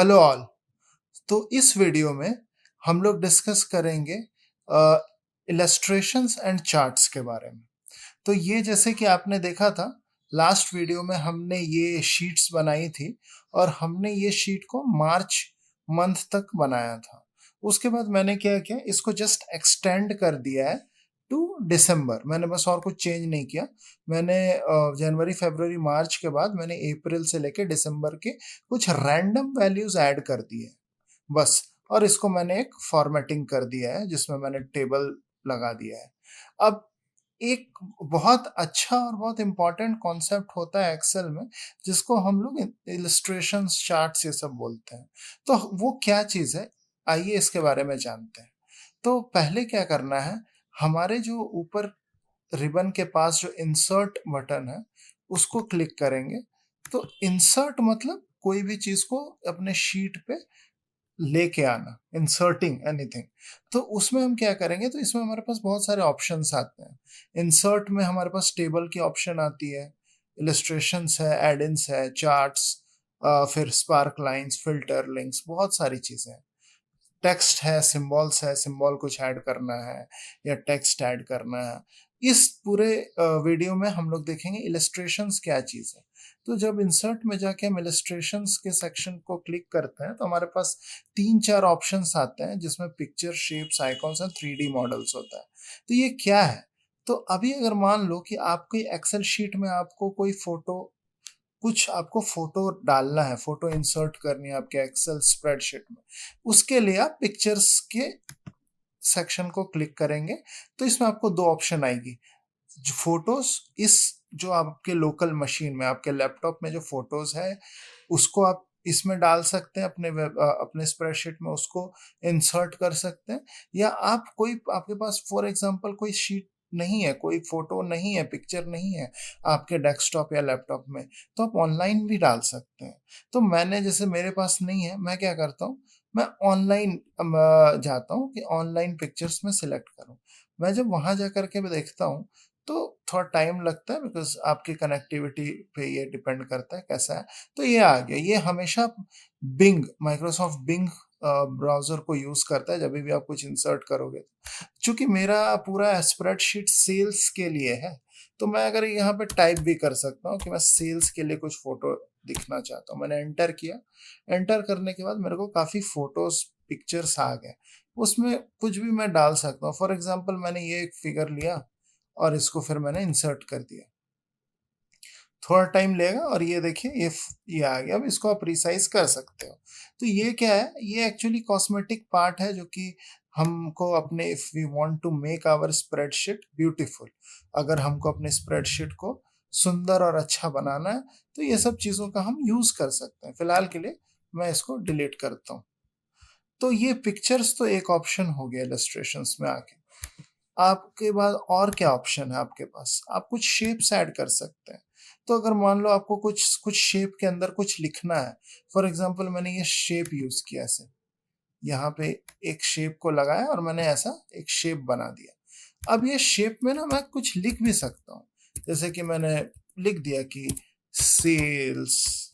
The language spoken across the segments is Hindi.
Hello all. तो इस वीडियो में हम लोग डिस्कस करेंगे इलस्ट्रेशंस एंड चार्ट्स के बारे में। तो ये जैसे कि आपने देखा था, लास्ट वीडियो में हमने ये शीट्स बनाई थी और हमने ये शीट को मार्च मंथ तक बनाया था। उसके बाद मैंने क्या किया, इसको जस्ट एक्सटेंड कर दिया है टू दिसंबर। मैंने बस और कुछ चेंज नहीं किया। मैंने जनवरी, फरवरी, मार्च के बाद मैंने अप्रैल से लेके दिसंबर के कुछ रैंडम वैल्यूज ऐड कर दिए बस। और इसको मैंने एक फॉर्मेटिंग कर दिया है जिसमें मैंने टेबल लगा दिया है। अब एक बहुत अच्छा और बहुत इंपॉर्टेंट कॉन्सेप्ट होता है एक्सेल में, जिसको हम लोग इलस्ट्रेशंस, चार्ट्स ये सब बोलते हैं। तो वो क्या चीज़ है, आइए इसके बारे में जानते हैं। तो पहले क्या करना है, हमारे जो ऊपर रिबन के पास जो इंसर्ट बटन है उसको क्लिक करेंगे। तो इंसर्ट मतलब कोई भी चीज को अपने शीट पे लेके आना, इंसर्टिंग एनीथिंग। तो उसमें हम क्या करेंगे, तो इसमें हमारे पास बहुत सारे ऑप्शंस आते हैं। इंसर्ट में हमारे पास टेबल की ऑप्शन आती है, इलस्ट्रेशंस है, एड-इन्स है, चार्ट्स, फिर स्पार्क लाइंस, फिल्टर, लिंक्स, बहुत सारी चीजें हैं। टेक्स्ट है, सिंबल्स है, सिंबल कुछ ऐड करना है या टेक्स्ट ऐड करना है। इस पूरे वीडियो में हम लोग देखेंगे इलस्ट्रेशंस क्या चीज़ है। तो जब इंसर्ट में जाके हम इलस्ट्रेशंस के सेक्शन को क्लिक करते हैं तो हमारे पास 3-4 ऑप्शंस आते हैं, जिसमें पिक्चर, शेप्स, आइकॉन्स और 3D मॉडल्स होता है। तो ये क्या है? तो अभी अगर मान लो कि आपकी एक्सेल शीट में आपको कोई फोटो, कुछ आपको फोटो डालना है, फोटो इंसर्ट करनी है आपके एक्सेल स्प्रेडशीट में। उसके लिए आप पिक्चर्स के सेक्शन को क्लिक करेंगे तो इसमें आपको दो ऑप्शन आएगी। जो फोटोज, इस जो आपके लोकल मशीन में, आपके लैपटॉप में जो फोटोज है उसको आप इसमें डाल सकते हैं, अपने स्प्रेडशीट में उसको इंसर्ट कर सकते हैं। या आप कोई, आपके पास फॉर एग्जांपल कोई शीट नहीं है, कोई फोटो नहीं है, पिक्चर नहीं है आपके डेस्कटॉप या लैपटॉप में, तो आप ऑनलाइन भी डाल सकते हैं। तो मैंने, जैसे मेरे पास नहीं है, मैं क्या करता हूँ, मैं ऑनलाइन जाता हूँ कि ऑनलाइन पिक्चर्स में सिलेक्ट करूँ। मैं जब वहां जा करके मैं देखता हूँ तो थोड़ा टाइम लगता है, बिकॉज आपकी कनेक्टिविटी पे ये डिपेंड करता है कैसा है। तो ये आ गया, ये हमेशा बिंग, माइक्रोसॉफ्ट बिंग ब्राउजर को यूज करता है जब भी आप कुछ इंसर्ट करोगे। चूंकि मेरा पूरा स्प्रेडशीट सेल्स के लिए है, तो मैं अगर यहाँ पे टाइप भी कर सकता हूँ कि मैं सेल्स के लिए कुछ फोटो दिखना चाहता हूँ। मैंने एंटर किया, एंटर करने के बाद मेरे को काफी फोटोज, पिक्चर्स आ गए। उसमें कुछ भी मैं डाल सकता हूँ। फॉर एग्जाम्पल मैंने ये एक फिगर लिया और इसको फिर मैंने इंसर्ट कर दिया। थोड़ा टाइम लेगा और ये देखिए, ये आ गया। अब इसको आप रिसाइज कर सकते हो। तो ये क्या है, ये एक्चुअली कॉस्मेटिक पार्ट है जो कि हमको अपने, if we want to make our spreadsheet beautiful, अगर हमको अपने स्प्रेडशीट को सुंदर और अच्छा बनाना है, तो ये सब चीजों का हम यूज कर सकते हैं। फिलहाल के लिए मैं इसको डिलीट करता हूँ। तो ये पिक्चर्स तो एक ऑप्शन हो गया इलस्ट्रेशंस में आके। आपके बाद और क्या ऑप्शन है आपके पास, आप कुछ शेप्स ऐड कर सकते हैं। तो अगर मान लो आपको कुछ कुछ शेप के अंदर कुछ लिखना है, फॉर एग्जांपल मैंने ये शेप यूज किया, ऐसे यहाँ पे एक शेप को लगाया और मैंने ऐसा एक शेप बना दिया। अब ये शेप में ना मैं कुछ लिख भी सकता हूँ, जैसे कि मैंने लिख दिया कि सेल्स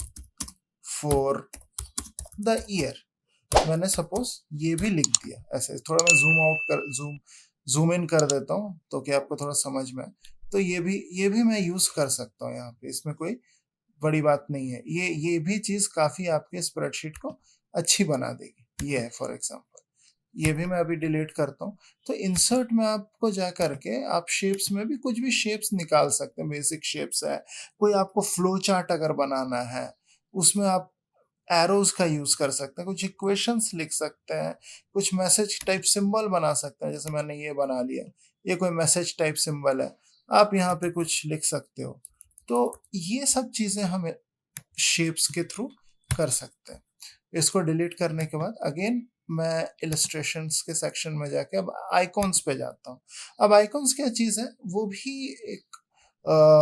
फॉर द ईयर। मैंने सपोज ये भी लिख दिया ऐसे। थोड़ा मैं जूम इन कर देता हूँ तो कि आपको थोड़ा समझ में आए। तो ये भी मैं यूज कर सकता हूँ यहाँ पे, इसमें कोई बड़ी बात नहीं है। ये भी चीज काफी आपके स्प्रेडशीट को अच्छी बना देगी। ये है फॉर एग्जांपल, ये भी मैं अभी डिलीट करता हूँ। तो इंसर्ट में आपको जा करके आप शेप्स में भी कुछ भी शेप्स निकाल सकते हैं। बेसिक शेप्स है, कोई आपको फ्लो चार्ट अगर बनाना है, उसमें आप एरोज का यूज कर सकते हैं, कुछ इक्वेशंस लिख सकते हैं, कुछ मैसेज टाइप सिंबल बना सकते हैं। जैसे मैंने ये बना लिया, ये कोई मैसेज टाइप सिंबल है, आप यहाँ पे कुछ लिख सकते हो। तो ये सब चीजें हम शेप्स के थ्रू कर सकते हैं। इसको डिलीट करने के बाद अगेन मैं इलस्ट्रेशंस के सेक्शन में जाके अब आइकॉन्स पे जाता हूँ। अब आइकॉन्स क्या चीज है, वो भी एक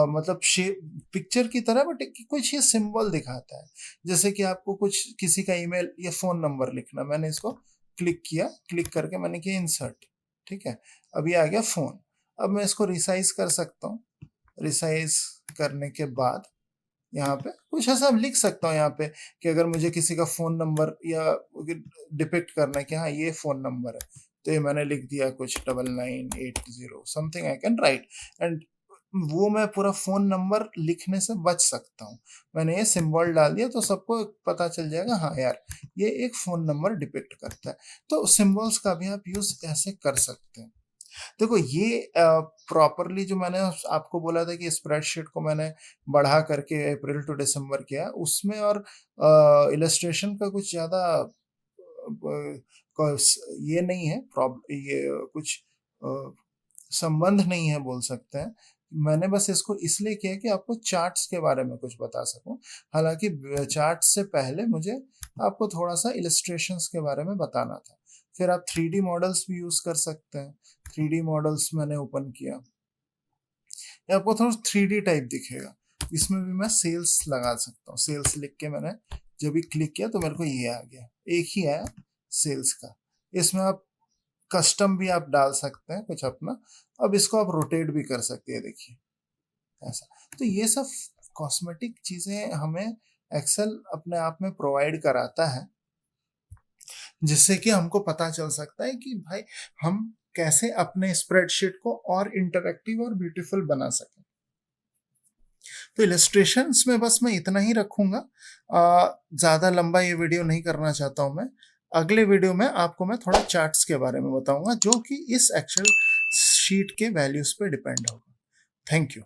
मतलब शेप, पिक्चर की तरह, बट कुछ ये सिंबल दिखाता है। जैसे कि आपको कुछ किसी का ईमेल या फोन नंबर लिखना, मैंने इसको क्लिक किया, क्लिक करके मैंने किया इंसर्ट, ठीक है। अब ये आ गया फोन। अब मैं इसको रिसाइज कर सकता हूँ। रिसाइज करने के बाद यहाँ पे कुछ ऐसा लिख सकता हूँ यहाँ पे कि अगर मुझे किसी का फ़ोन नंबर या डिपिक्ट करना है कि हाँ, ये फ़ोन नंबर है, तो ये मैंने लिख दिया कुछ 9980 something I can write and वो मैं पूरा फ़ोन नंबर लिखने से बच सकता हूँ। मैंने ये सिंबल डाल दिया तो सबको पता चल जाएगा हाँ यार, ये एक फ़ोन नंबर डिपिक्ट करता है। तो सिंबल्स का भी आप यूज़ ऐसे कर सकते हैं। देखो ये प्रॉपरली जो मैंने आपको बोला था कि स्प्रेडशीट को मैंने बढ़ा करके अप्रैल टू दिसंबर किया, उसमें और इलस्ट्रेशन का कुछ ज़्यादा ये नहीं है ये कुछ अ, संबंध नहीं है बोल सकते हैं। मैंने बस इसको इसलिए किया कि आपको चार्ट्स के बारे में कुछ बता सकूँ। हालाँकि चार्ट्स से पहले मुझे आपको थोड़ा-सा इलस्ट्रेशंस के बारे में बताना था। फिर आप 3D मॉडल्स भी यूज़ कर सकते हैं। 3D मॉडल्स मैंने ओपन किया। ये आपको थोड़ा 3D टाइप दिखेगा। इसमें भी मैं सेल्स लगा सकता हूँ। सेल्स लिख के मैंने जब भी क्लिक किया तो मेरे को ये आ गया। एक ही आया सेल्स का। इसमें आप कस्टम भी आप डाल सकते हैं कुछ अपना। अब इसको आप रोटेट भी कर सकते हैं देखिए, ऐसा। तो ये सब कॉस्मेटिक चीज़ें हमें एक्सेल अपने आप में प्रोवाइड कराता है, जिससे कि हमको पता चल सकता है कि भाई हम कैसे अपने स्प्रेडशीट को और इंटरैक्टिव और ब्यूटीफुल बना सकें। तो इलस्ट्रेशंस में बस मैं इतना ही रखूँगा। ज़्यादा लंबा ये वीडियो नहीं करना चाहता हूँ मैं। अगले वीडियो में आपको मैं थोड़ा चार्ट्स के बारे में बताऊँगा, जो कि इस एक्सेल शीट के वैल्यूज़ पे डिपेंड होगा। Thank you.